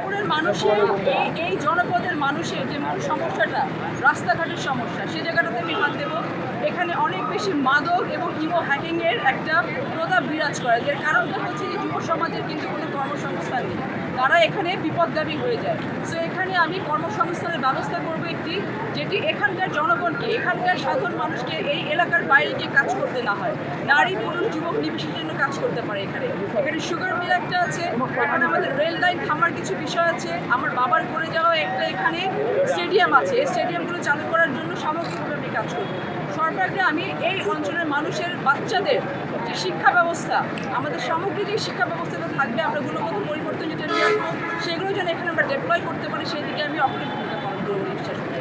মানুষের এই জনপদের মানুষের যে মূল সমস্যাটা রাস্তাঘাটের সমস্যা, সেই জায়গাটাতে আমি হাত দেবো। এখানে অনেক বেশি মাদক এবং ইমো হ্যাকিংয়ের একটা প্রতাপ বিরাজ করে, এর কারণটা হচ্ছে যে যুব সমাজের কিন্তু কোনো কর্মসংস্থান নেই, তারা এখানে বিপদগামী হয়ে যায়। সো এখানে আমি কর্মসংস্থানের ব্যবস্থা করবো একটি, যেটি এখানকার জনগণকে, এখানকার সাধারণ মানুষকে এই এলাকার বাইরে গিয়ে কাজ করতে না হয়, নারী পুরুষ যুবক নির্বিশেষের জন্য কাজ করতে পারে। এখানে সুগার মিল একটা আছে, এখানে আমাদের রেল লাইন থামার কিছু বিষয় আছে, আমার বাবার করে যাওয়া একটা এখানে স্টেডিয়াম আছে, এই স্টেডিয়ামগুলো চালু করার জন্য সামগ্রিকভাবে আমি কাজ করবো। সরকারকে আমি এই অঞ্চলের মানুষের বাচ্চাদের যে শিক্ষা ব্যবস্থা, আমাদের সামগ্রিক যে শিক্ষা ব্যবস্থাটা থাকবে, আমরা গুণগত পরিবর্তন যেটা নিয়ে আসবো, সেগুলো যেন এখানে আমরা ডেপ্লয় করতে পারি, সেই দিকে আমি অগ্রণী ভূমিকা পালন করবো বিশ্বাস করি।